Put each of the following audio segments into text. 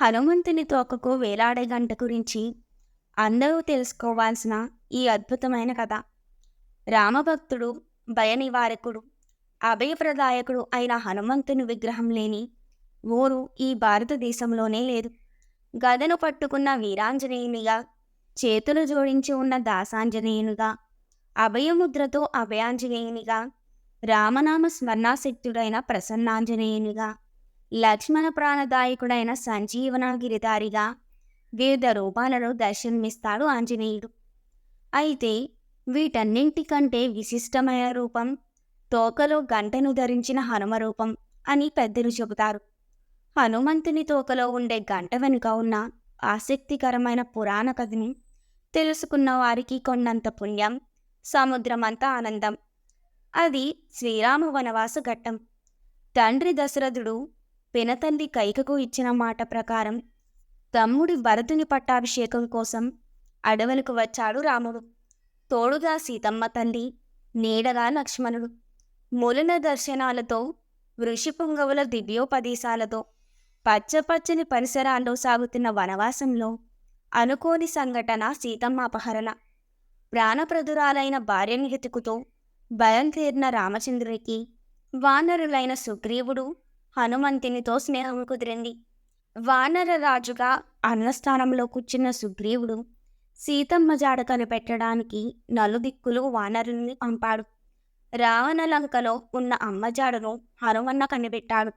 హనుమంతుని తోకకు వేలాడే గంట గురించి అందరూ తెలుసుకోవాల్సిన ఈ అద్భుతమైన కథ. రామభక్తుడు, భయనివారకుడు, అభయప్రదాయకుడు అయిన హనుమంతుని విగ్రహం లేని ఊరు ఈ భారతదేశంలోనే లేదు. గదను పట్టుకున్న వీరాంజనేయునిగా, చేతులు జోడించి ఉన్న దాసాంజనేయునిగా, అభయముద్రతో అభయాంజనేయునిగా, రామనామ స్మరణాశక్తుడైన ప్రసన్నాంజనేయునిగా, లక్ష్మణ ప్రాణదాయకుడైన సంజీవన గిరిధారిగా వివిధ రూపాలలో దర్శనమిస్తాడు ఆంజనేయుడు. అయితే వీటన్నింటికంటే విశిష్టమైన రూపం తోకలో గంటను ధరించిన హనుమ రూపం అని పెద్దలు చెబుతారు. హనుమంతుని తోకలో ఉండే గంట వెనుక ఉన్న ఆసక్తికరమైన పురాణ కథని తెలుసుకున్న వారికి కొండంత పుణ్యం, సముద్రమంత ఆనందం. అది శ్రీరామ వనవాస ఘట్టం. తండ్రి దశరథుడు పినతల్లి కైకకు ఇచ్చిన మాట ప్రకారం తమ్ముడి భరతుని పట్టాభిషేకం కోసం అడవులకు వచ్చాడు రాముడు. తోడుగా సీతమ్మ తల్లి, నీడగా లక్ష్మణుడు. మూలన దర్శనాలతో, ఋషిపుంగవుల దివ్యోపదేశాలతో పచ్చపచ్చని పరిసరాల్లో సాగుతున్న వనవాసంలో అనుకోని సంఘటన సీతమ్మ అపహరణ. ప్రాణప్రదురాలైన భార్యని వెతుకుతూ బయలుదేరిన రామచంద్రునికి వానరులైన సుగ్రీవుడు, హనుమంతునితో స్నేహం కుదిరింది. వానర రాజుగా అన్నస్థానంలో కూర్చున్న సుగ్రీవుడు సీతమ్మ జాడ కనిపెట్టడానికి నలుదిక్కులు వానరుల్ని పంపాడు. రావణలంకలో ఉన్న అమ్మజాడను హనుమన్న కనిపెట్టాడు.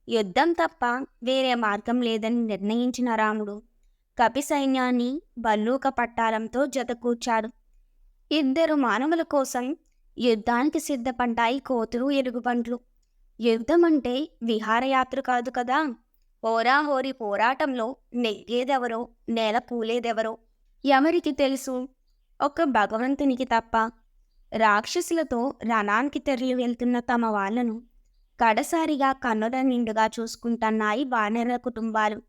యుద్ధం తప్ప వేరే మార్గం లేదని నిర్ణయించిన రాముడు కపి సైన్యాన్ని బల్లూక పట్టాలంతో జతకూర్చాడు. ఇద్దరు మానవుల కోసం యుద్ధానికి సిద్ధపడ్డాయి కోతులు, ఎలుగుబంట్లు. యుద్ధం అంటే విహారయాత్ర కాదు కదా. హోరాహోరీ పోరాటంలో నెగ్గేదెవరో, నేల కూలేదెవరో ఎవరికి తెలుసు? ఒక్క భగవంతునికి తప్ప. రాక్షసులతో రణానికి తెరలి వెళ్తున్న తమ వాళ్లను కడసారిగా కన్నుల నిండుగా చూసుకుంటున్నాయి వానర కుటుంబాలు.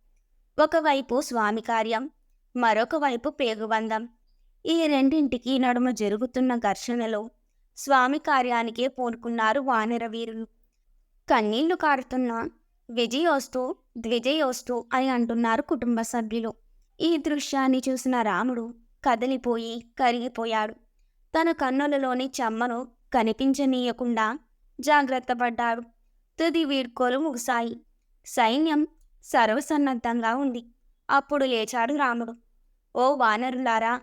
ఒకవైపు స్వామి కార్యం, మరొక వైపు పేగుబంధం. ఈ రెండింటికి నడుమ జరుగుతున్న ఘర్షణలో స్వామి కార్యానికే పూనుకున్నారు వానర వీరులు. కన్నీళ్లు కారుతున్న విజయోస్తు, ద్విజయోస్తు అని అంటున్నారు కుటుంబ సభ్యులు. ఈ దృశ్యాన్ని చూసిన రాముడు కదిలిపోయి కరిగిపోయాడు. తన కన్నులలోని చెమ్మను కనిపించనీయకుండా జాగ్రత్త పడ్డాడు. తుది వీడ్కోలు ముగిశాయి. సైన్యం సర్వసన్నద్ధంగా ఉంది. అప్పుడు లేచాడు రాముడు. ఓ వానరులారా,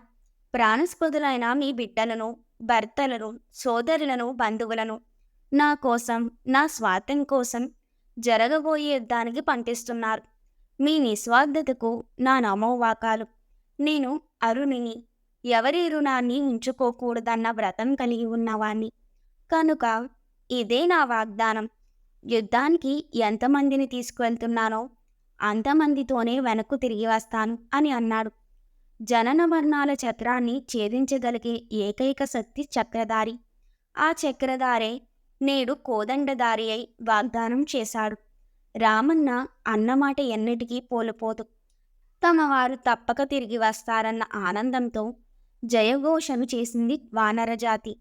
ప్రాణస్పదులైన మీ బిడ్డలను, భర్తలను, సోదరులను, బంధువులను నా కోసం, నా స్వార్థం కోసం జరగబోయే యుద్ధానికి పంపిస్తున్నారు. మీ నిస్వార్థతకు నా నమోవాకాలు. నేను అరుణిని, ఎవరి రుణాన్ని ఉంచుకోకూడదన్న వ్రతం కలిగి ఉన్నవాణ్ణి. కనుక ఇదే నా వాగ్దానం. యుద్ధానికి ఎంతమందిని తీసుకువెళ్తున్నానో అంతమందితోనే వెనక్కు తిరిగి వస్తాను అని అన్నాడు. జనన మరణాల చక్రాన్ని ఛేదించగలిగే ఏకైక శక్తి చక్రధారి. ఆ చక్రధారే నేడు కోదండధారి అయి వాగ్దానం చేశాడు. రామన్న అన్నమాట ఎన్నటికీ పోలుపోదు. తమ వారు తప్పక తిరిగి వస్తారన్న ఆనందంతో జయఘోషను చేసింది వానరజాతి.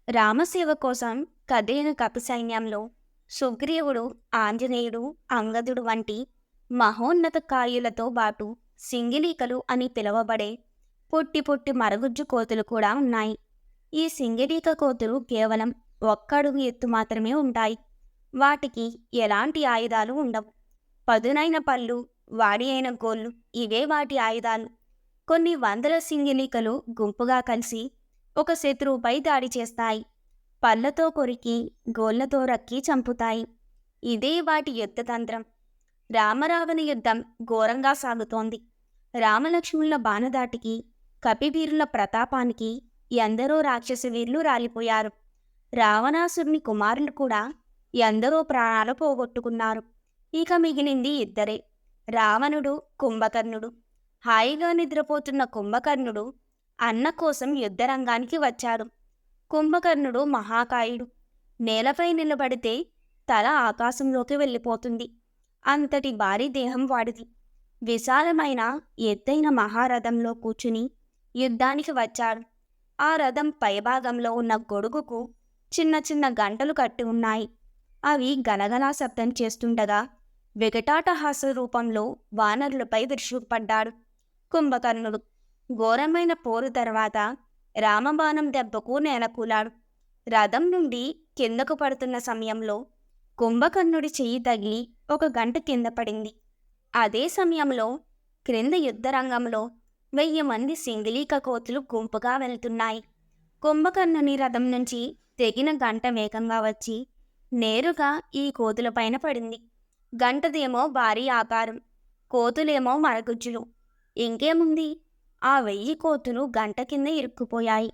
రామసేవ కోసం కదిలిన కపి సైన్యంలో సుగ్రీవుడు, ఆంజనేయుడు, అంగదుడు వంటి మహోన్నత కాయులతో బాటు సింగిలీకలు అని పిలువబడే పొట్టి పొట్టి మరగుజ్జు కోతులు కూడా ఉన్నాయి. ఈ సింగిలీక కోతులు కేవలం ఒక్కడుగు ఎత్తు మాత్రమే ఉంటాయి. వాటికి ఎలాంటి ఆయుధాలు ఉండవు. పదునైన పళ్ళు, వాడి అయిన గోళ్ళు ఇవే వాటి ఆయుధాలు. కొన్ని వందల సింగిలీకలు గుంపుగా కలిసి ఒక శత్రువుపై దాడి చేస్తాయి. పళ్ళతో కొరికి, గోళ్లతో రక్కి చంపుతాయి. ఇదే వాటి యుద్ధతంత్రం. రామరావణ యుద్ధం ఘోరంగా సాగుతోంది. రామలక్ష్మణుల బాణదాటికి, కపివీరుల ప్రతాపానికి ఎందరో రాక్షస వీరులు రాలిపోయారు. రావణాసురుని కుమారులు కూడా ఎందరో ప్రాణాలు పోగొట్టుకున్నారు. ఇక మిగిలింది ఇద్దరే, రావణుడు, కుంభకర్ణుడు. హాయిగా నిద్రపోతున్న కుంభకర్ణుడు అన్న కోసం యుద్ధరంగానికి వచ్చాడు. కుంభకర్ణుడు మహాకాయుడు. నేలపై నిలబడితే తల ఆకాశంలోకి వెళ్ళిపోతుంది. అంతటి భారీ దేహం వాడిది. విశాలమైన ఎత్తైన మహారథంలో కూర్చుని యుద్ధానికి వచ్చాడు. ఆ రథం పైభాగంలో ఉన్న గొడుగుకు చిన్న చిన్న గంటలు కట్టి ఉన్నాయి. అవి గలగలా శబ్దం చేస్తుండగా వికటాటహాస రూపంలో వానరులపై విరుచుకుపడ్డాడు. కుంభకర్ణుడు ఘోరమైన పోరు తర్వాత రామబాణం దెబ్బకు నేలకూలాడు. రథం నుండి కిందకు పడుతున్న సమయంలో కుంభకర్ణుడి చెయ్యి తగిలి ఒక గంట కింద పడింది. అదే సమయంలో క్రింద యుద్ధరంగంలో 1000 మంది సింగిలీక కోతులు గుంపుగా వెళ్తున్నాయి. కుంభకర్ణుని రథం నుంచి తెగిన గంట వేగంగా వచ్చి నేరుగా ఈ కోతులపైన పడింది. గంటదేమో భారీ ఆకారం, కోతులేమో మరగుజ్జులు. ఇంకేముంది, ఆ 1000 కోతులు గంట కింద ఇరుక్కుపోయాయి.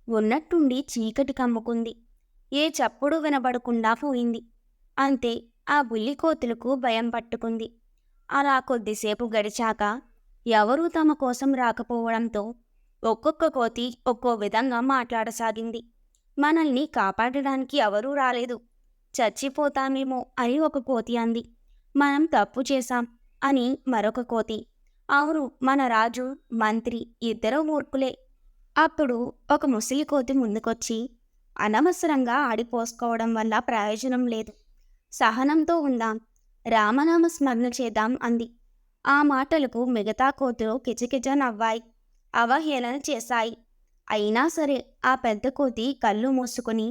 ఉన్నట్టుండి చీకటి కమ్ముకుంది. ఏ చప్పుడు వినబడకుండా పోయింది. అంతే, ఆ బుల్లి కోతులకు భయం పట్టుకుంది. అలా కొద్దిసేపు గడిచాక ఎవరూ తమ కోసం రాకపోవడంతో ఒక్కొక్క కోతి ఒక్కో విధంగా మాట్లాడసాగింది. మనల్ని కాపాడడానికి ఎవరూ రాలేదు, చచ్చిపోతామేమో అని ఒక కోతి అంది. మనం తప్పు చేశాం అని మరొక కోతి. అవును, మన రాజు, మంత్రి ఇద్దరూ మూర్ఖులే. అప్పుడు ఒక ముసలి కోతి ముందుకొచ్చి, అనవసరంగా ఆడిపోసుకోవడం వల్ల ప్రయోజనం లేదు, సహనంతో ఉందాం, రామనామ స్మరణ చేద్దాం అంది. ఆ మాటలకు మిగతా కోతులు కిచకిచ నవ్వాయి, అవహేళన చేశాయి. అయినా సరే ఆ పెద్ద కోతి కళ్ళు మూసుకుని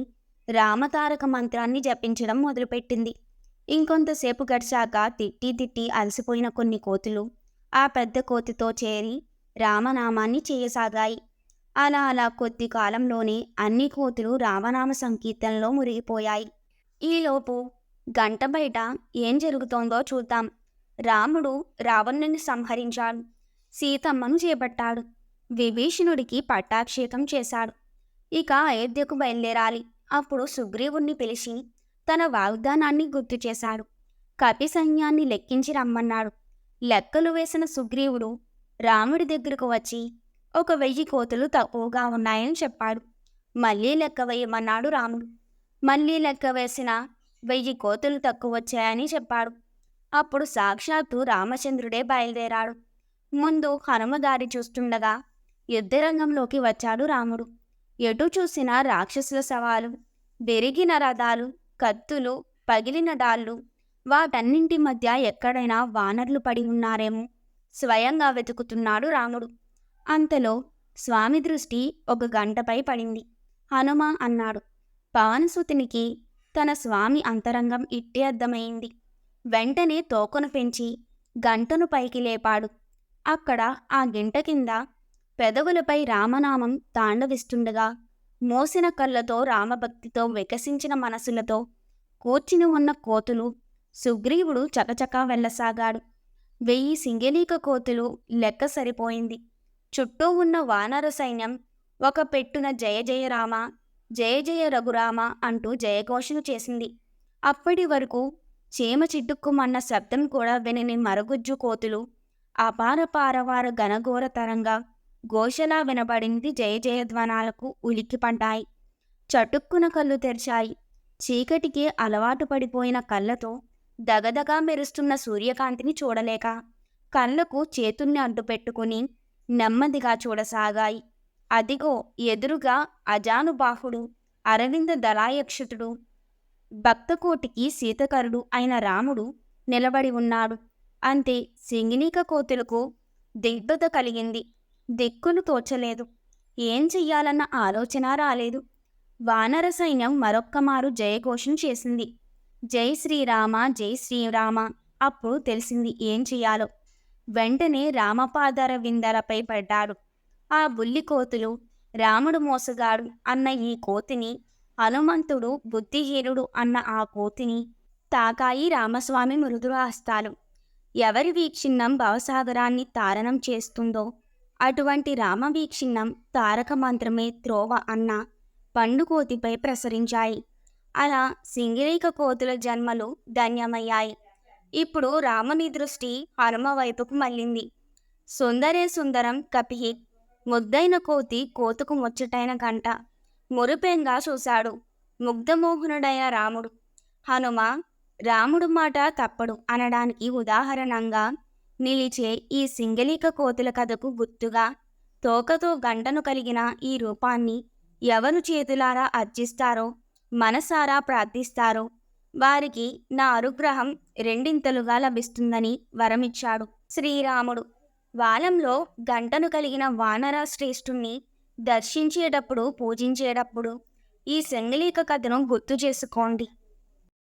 రామతారక మంత్రాన్ని జపించడం మొదలుపెట్టింది. ఇంకొంతసేపు గడిచాక తిట్టి తిట్టి అలసిపోయిన కొన్ని కోతులు ఆ పెద్ద కోతితో చేరి రామనామాన్ని చేయసాగాయి. అలా అలా కొద్ది కాలంలోనే అన్ని కోతులు రామనామ సంకీర్తనలో మునిగిపోయాయి. ఈలోపు గంట బయట ఏం జరుగుతోందో చూద్దాం. రాముడు రావణుని సంహరించాడు, సీతమ్మను చేపట్టాడు, విభీషణుడికి పట్టాభిషేకం చేశాడు. ఇక అయోధ్యకు బయలుదేరాలి. అప్పుడు సుగ్రీవుణ్ణి పిలిచి తన వాగ్దానాన్ని గుర్తు చేశాడు. కపి సైన్యాన్ని లెక్కించి రమ్మన్నాడు. లెక్కలు వేసిన సుగ్రీవుడు రాముడి దగ్గరకు వచ్చి 1000 కోతులు తక్కువగా ఉన్నాయని చెప్పాడు. మళ్ళీ లెక్క వేయమన్నాడు రాముడు. మళ్ళీ లెక్క వేసిన 1000 కోతులు తక్కువ వచ్చాయని చెప్పాడు. అప్పుడు సాక్షాత్తు రామచంద్రుడే బయలుదేరాడు. ముందు హనుమ దారి చూస్తుండగా యుద్ధరంగంలోకి వచ్చాడు రాముడు. ఎటు చూసినా రాక్షసుల శవాలు, బెరిగిన రథాలు, కత్తులు, పగిలిన డాళ్ళు. వాటన్నింటి మధ్య ఎక్కడైనా వానర్లు పడి ఉన్నారేమో స్వయంగా వెతుకుతున్నాడు రాముడు. అంతలో స్వామి దృష్టి ఒక గంటపై పడింది. హనుమ అన్నాడు. పవనసుతునికి తన స్వామి అంతరంగం ఇట్టే అర్థమైంది. వెంటనే తోకను పెంచి గంటను పైకి లేపాడు. అక్కడ ఆ గింట కింద పెదవులపై రామనామం తాండవిస్తుండగా మోసిన కళ్ళతో రామభక్తితో వికసించిన మనసులతో కూర్చుని ఉన్న కోతులు సుగ్రీవుడు చకచకా వెళ్ళసాగాడు. 1000 సింగిలీక కోతులు లెక్క సరిపోయింది. చుట్టూ ఉన్న వానర సైన్యం ఒక పెట్టున జయ జయ రామ, జయ జయ రఘురామ అంటూ జయఘోషను చేసింది. అప్పటి వరకు చీమ చిట్టుక్కుమన్న శబ్దం కూడా వినని మరగుజ్జు కోతులు అపార పారవార ఘనఘోర తరంగా ఘోషలా వినబడింది. జయ జయధ్వనాలకు ఉలిక్కిపడ్డాయి. చటుక్కున కళ్ళు తెరిచాయి. చీకటికి అలవాటు పడిపోయిన కళ్ళతో దగదగా మెరుస్తున్న సూర్యకాంతిని చూడలేక కళ్ళకు చేతుల్ని అడ్డుపెట్టుకుని నెమ్మదిగా చూడసాగాయి. అదిగో ఎదురుగా అజానుబాహుడు, అరవింద దళాయక్షుతుడు, భక్తకోటికి సీతకరుడు అయిన రాముడు నిలబడి ఉన్నాడు. అంతే, సింగిలీక కోతులకు దిగ్భ్రత కలిగింది. దిక్కులు తోచలేదు. ఏం చెయ్యాలన్న ఆలోచన రాలేదు. వానర సైన్యం మరొక్కమారు జయఘోషం చేసింది. జై శ్రీరామ, జై శ్రీరామ. అప్పుడు తెలిసింది ఏం చెయ్యాలో. వెంటనే రామపాదర విందలపై పడ్డాడు. ఆ బుల్లి కోతులు రాముడు మోసగాడు అన్న ఈ కోతిని, హనుమంతుడు బుద్ధిహీనుడు అన్న ఆ కోతిని తాకాయి రామస్వామి మృదుల హస్తాలు. ఎవరి వీక్షిణం భవసాగరాన్ని తారణం చేస్తుందో అటువంటి రామవీక్షిణం తారక మంత్రమే త్రోవ అన్న పండుకోతిపై ప్రసరించాయి. అలా సింగిలీక కోతుల జన్మలు ధన్యమయ్యాయి. ఇప్పుడు రాముని దృష్టి హనుమ వైపుకు మళ్ళింది. సుందరే సుందరం కపిహి. ముద్దైన కోతి కోతుకు ముచ్చటైన గంట మురిపెంగా చూశాడు ముగ్ధమోహనుడైన రాముడు. హనుమ రాముడు మాట తప్పడు అనడానికి ఉదాహరణంగా నిలిచే ఈ సింగిలీక కోతుల కథకు గుర్తుగా తోకతో గంటను కలిగిన ఈ రూపాన్ని ఎవరు చేతులారా అర్చిస్తారో, మనసారా ప్రార్థిస్తారో వారికి నా అనుగ్రహం రెండింతలుగా లభిస్తుందని వరమిచ్చాడు. శ్రీరాముడు వాలంలో గంటను కలిగిన వానర శ్రేష్ఠుణ్ణి దర్శించేటప్పుడు పూజించేటప్పుడు ఈ శంగలీక కథను గుర్తు చేసుకోండి.